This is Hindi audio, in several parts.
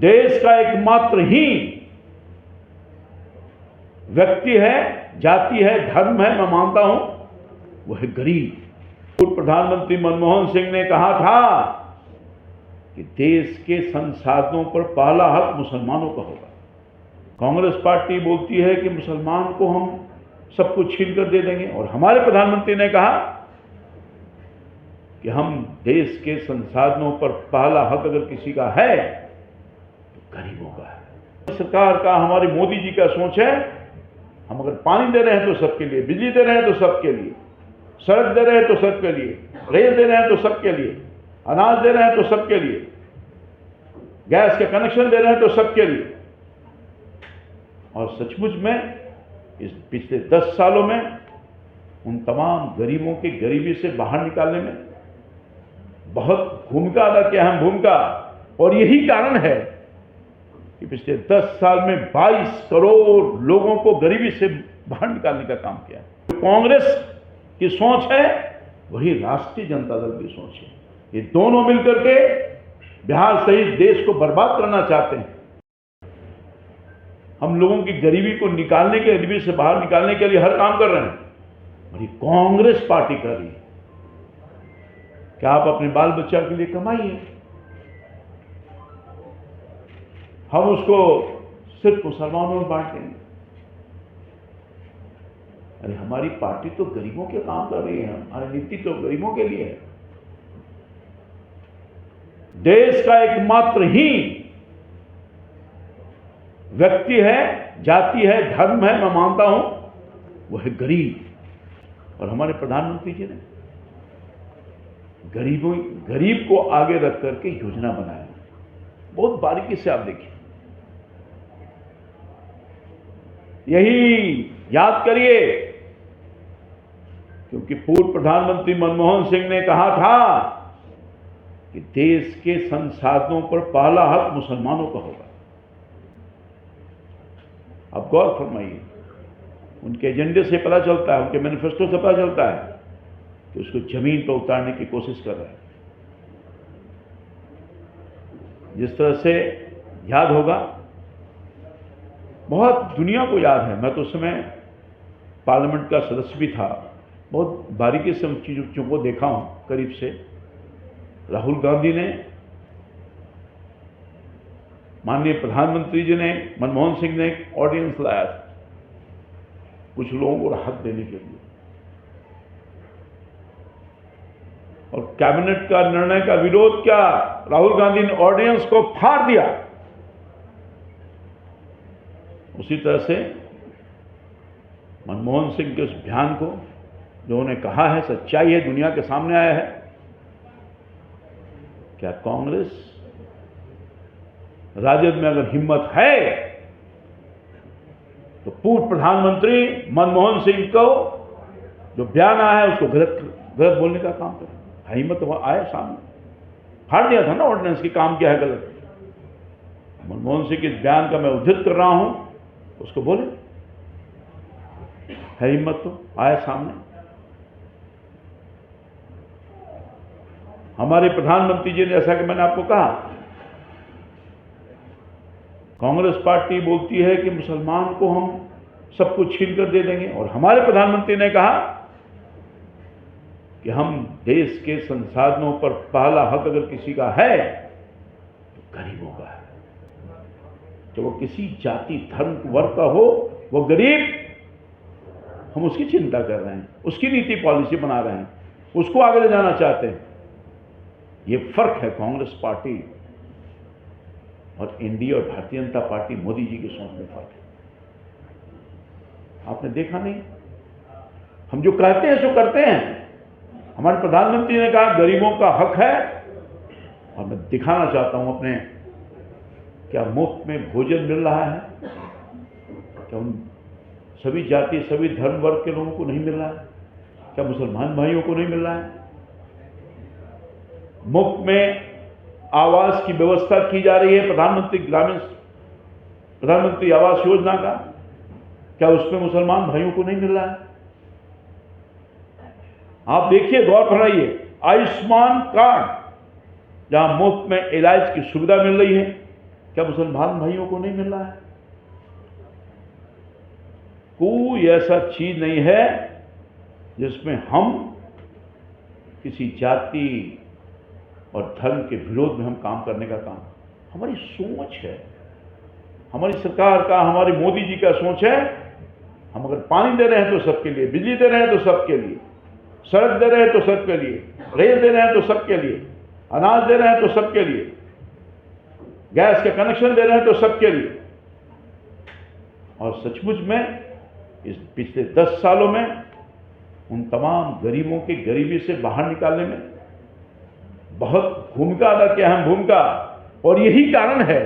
देश का एकमात्र ही व्यक्ति है, जाति है, धर्म है, मैं मानता हूं, वो है गरीब। पूर्व प्रधानमंत्री मनमोहन सिंह ने कहा था कि देश के संसाधनों पर पहला हक मुसलमानों का होगा। कांग्रेस पार्टी बोलती है कि मुसलमान को हम सब कुछ छीन कर दे देंगे, और हमारे प्रधानमंत्री ने कहा कि हम देश के संसाधनों पर पहला हक अगर किसी का है तो गरीबों का है। सरकार का, हमारी मोदी जी का सोच है, हम अगर पानी दे रहे हैं तो सबके लिए, बिजली दे रहे हैं तो सबके लिए, सड़क दे रहे हैं तो सबके लिए, रेल दे रहे हैं तो सबके लिए, अनाज दे रहे हैं तो सबके लिए, गैस के कनेक्शन दे रहे हैं तो सबके लिए। और सचमुच में इस पिछले 10 सालों में उन तमाम गरीबों की गरीबी से बाहर निकालने में बहुत भूमिका अदा किया, अहम भूमिका। और यही कारण है कि पिछले 10 साल में 22 करोड़ लोगों को गरीबी से बाहर निकालने का काम किया। कांग्रेस की सोच है वही राष्ट्रीय जनता दल की सोच है। ये दोनों मिलकर के बिहार सहित देश को बर्बाद करना चाहते हैं। हम लोगों की गरीबी को निकालने के, गरीबी से बाहर निकालने के लिए हर काम कर रहे हैं, और ये कांग्रेस पार्टी कर रही है। क्या आप अपने बाल बच्चा के लिए कमाइए, हम उसको सिर्फ मुसलमानों में बांटेंगे। अरे हमारी पार्टी तो गरीबों के काम कर रही है, हमारी नीति तो गरीबों के लिए है। देश का एकमात्र ही व्यक्ति है, जाति है, धर्म है, मैं मानता हूं, वो है गरीब। और हमारे प्रधानमंत्री जी ने गरीब को आगे रख करके योजना बनाया, बहुत बारीकी से आप देखिए। यही याद करिए, क्योंकि पूर्व प्रधानमंत्री मनमोहन सिंह ने कहा था कि देश के संसाधनों पर पहला हक मुसलमानों का होगा। अब गौर फरमाइए, उनके एजेंडे से पता चलता है, उनके मैनिफेस्टो से पता चलता है कि उसको जमीन पर उतारने की कोशिश कर रहे हैं। जिस तरह से याद होगा, बहुत दुनिया को याद है, मैं तो उस समय पार्लियामेंट का सदस्य भी था, बहुत बारीकी से उन चीज़ों को देखा हूं करीब से। राहुल गांधी ने, माननीय प्रधानमंत्री जी ने, मनमोहन सिंह ने एक ऑर्डिनेंस लाया था कुछ लोगों को राहत देने के लिए, और कैबिनेट का निर्णय का विरोध किया। राहुल गांधी ने ऑर्डिनेंस को फाड़ दिया। उसी तरह से मनमोहन सिंह के उस बयान को, जो उन्होंने कहा है, सच्चाई है, दुनिया के सामने आया है। क्या कांग्रेस, राजद में अगर हिम्मत है तो पूर्व प्रधानमंत्री मनमोहन सिंह को जो बयान आया है उसको गलत बोलने का काम करे? हिम्मत आए सामने, फाड़ दिया था ना ऑर्डिनेंस की, काम किया है गलत। मनमोहन सिंह के बयान का मैं उद्धृत कर रहा हूं, उसको बोले, है हिम्मत तो आए सामने। हमारे प्रधानमंत्री जी ने, जैसा कि मैंने आपको कहा, कांग्रेस पार्टी बोलती है कि मुसलमान को हम सब कुछ छीन कर दे देंगे, और हमारे प्रधानमंत्री ने कहा कि हम देश के संसाधनों पर पहला हक अगर किसी का है तो गरीबों का है। तो वो किसी जाति, धर्म, वर्ग का हो, वो गरीब, हम उसकी चिंता कर रहे हैं, उसकी नीति पॉलिसी बना रहे हैं, उसको आगे ले जाना चाहते हैं। ये फर्क है कांग्रेस पार्टी और एनडीए और भारतीय जनता पार्टी, मोदी जी की सोच में फर्क है। आपने देखा नहीं, हम जो कहते हैं सो करते हैं। हमारे प्रधानमंत्री ने कहा गरीबों का हक है, और मैं दिखाना चाहता हूं अपने, क्या मुफ्त में भोजन मिल रहा है? क्या उन सभी जाति, सभी धर्म वर्ग के लोगों को नहीं मिल रहा है? क्या मुसलमान भाइयों को नहीं मिल रहा है? मुफ्त में आवास की व्यवस्था की जा रही है, प्रधानमंत्री आवास योजना का, क्या उसमें मुसलमान भाइयों को नहीं मिल रहा है? आप देखिए, गौर फरमाइए, आयुष्मान कार्ड, जहां मुफ्त में इलाज की सुविधा मिल रही है, क्या मुसलमान भाइयों को नहीं मिल रहा है? कोई ऐसा चीज नहीं है जिसमें हम किसी जाति और धर्म के विरोध में हम काम करने का काम, हमारी सोच है, हमारी सरकार का, हमारी मोदी जी का सोच है। हम अगर पानी दे रहे हैं तो सबके लिए, बिजली दे रहे हैं तो सबके लिए, सड़क दे रहे हैं तो सबके लिए, रेल दे रहे हैं तो सबके लिए, अनाज दे रहे हैं तो सबके लिए, गैस के कनेक्शन दे रहे हैं तो सबके लिए। और सचमुच में इस पिछले 10 सालों में उन तमाम गरीबों की गरीबी से बाहर निकालने में बहुत भूमिका अदा किया, अहम भूमिका। और यही कारण है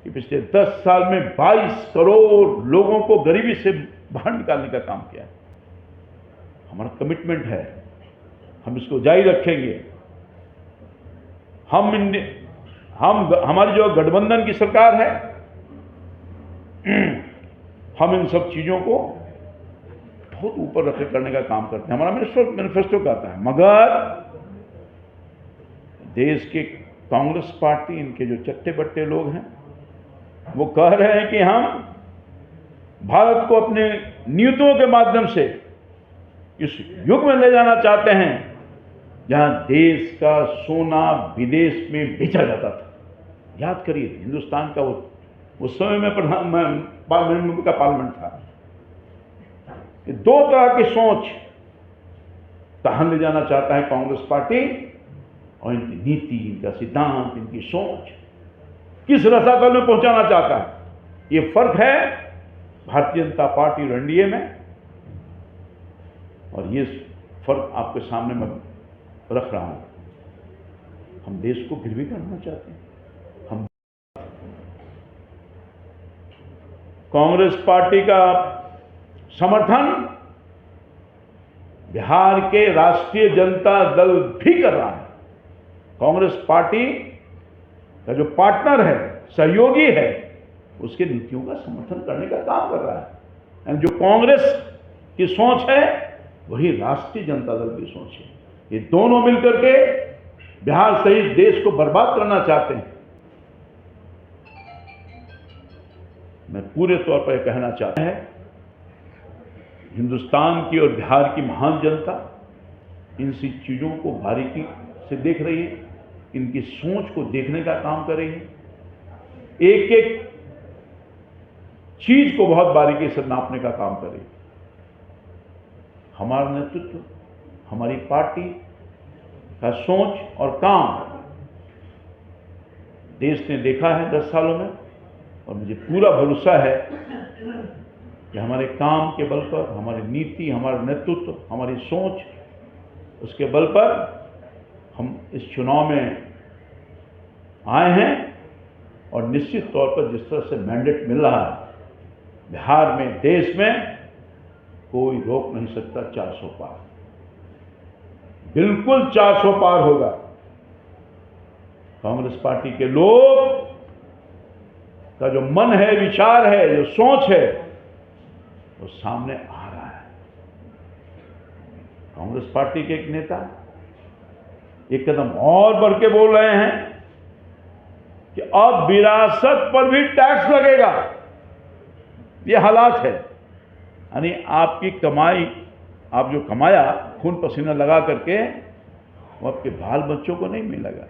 कि पिछले 10 साल में 22 करोड़ लोगों को गरीबी से बाहर निकालने का काम किया। हमारा कमिटमेंट है, हम इसको जारी रखेंगे। हमारी जो गठबंधन की सरकार है, हम इन सब चीजों को बहुत ऊपर रखे करने का काम करते हैं। हमारा मैनिफेस्टो कहता है, मगर देश के कांग्रेस पार्टी, इनके जो चट्टे बट्टे लोग हैं, वो कह रहे हैं कि हम भारत को अपने नीतियों के माध्यम से इस युग में ले जाना चाहते हैं जहां देश का सोना विदेश में बेचा जाता था। याद करिए, हिंदुस्तान का उस समय में पार्लियामेंट का पार्लियामेंट था। ये दो तरह की सोच कहां ले जाना चाहता है कांग्रेस पार्टी, और इनकी नीति, इनका सिद्धांत, इनकी सोच किस रसातल में पहुंचाना चाहता है। ये फर्क है भारतीय जनता पार्टी और एनडीए में, और ये फर्क आपके सामने मैं रख रहा हूं। हम देश को गिरवी करना चाहते हैं। हम कांग्रेस पार्टी का समर्थन बिहार के राष्ट्रीय जनता दल भी कर रहा है। कांग्रेस पार्टी का जो पार्टनर है, सहयोगी है, उसके नीतियों का समर्थन करने का काम कर रहा है। जो कांग्रेस की सोच है वही राष्ट्रीय जनता दल की सोच है। ये दोनों मिलकर के बिहार सहित देश को बर्बाद करना चाहते हैं। मैं पूरे तौर पर कहना चाहता है, हिंदुस्तान की और बिहार की महान जनता इन सी चीजों को बारीकी से देख रही है, इनकी सोच को देखने का काम कर रही है, एक एक चीज को बहुत बारीकी से नापने का काम कर रही है। हमारा नेतृत्व, हमारी पार्टी का सोच और काम देश ने देखा है 10 सालों में, और मुझे पूरा भरोसा है कि हमारे काम के बल पर, हमारी नीति, हमारा नेतृत्व, हमारी सोच, उसके बल पर हम इस चुनाव में आए हैं। और निश्चित तौर पर जिस तरह से मैंडेट मिल रहा है, बिहार में, देश में कोई रोक नहीं सकता 400 पार। बिल्कुल 400 पार होगा। कांग्रेस पार्टी के लोग का जो मन है, विचार है, जो सोच है, वो सामने आ रहा है। कांग्रेस पार्टी के एक नेता एक कदम और बढ़ के बोल रहे हैं कि अब विरासत पर भी टैक्स लगेगा। ये हालात है, यानी आपकी कमाई, आप जो कमाया खून पसीना लगा करके, वो आपके बाल बच्चों को नहीं मिलेगा,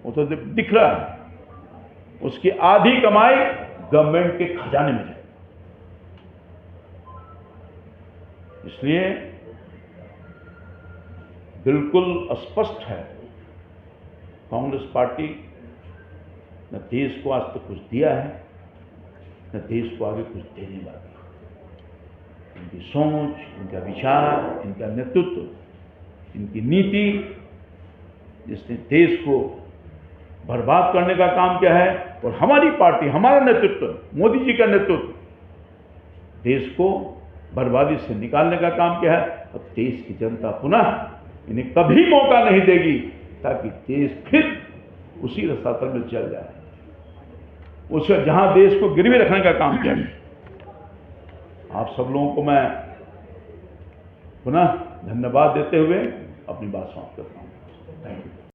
वो तो दिख रहा है। उसकी आधी कमाई गवर्नमेंट के खजाने में जाए। इसलिए बिल्कुल स्पष्ट है, कांग्रेस पार्टी न देश को आज तक कुछ दिया है, न देश को आगे कुछ देने वाली। इनकी सोच, इनका विचार, इनका नेतृत्व, इनकी नीति, जिसने देश को बर्बाद करने का काम किया है, और हमारी पार्टी, हमारा नेतृत्व, मोदी जी का नेतृत्व देश को बर्बादी से निकालने का काम किया है। अब देश की जनता पुनः इन्हें कभी मौका नहीं देगी ताकि देश फिर उसी रसातल में चल जाए, उसे जहां देश को गिरवी रखने का काम किया। आप सब लोगों को मैं पुनः धन्यवाद देते हुए अपनी बात समाप्त करता हूं। Thank you.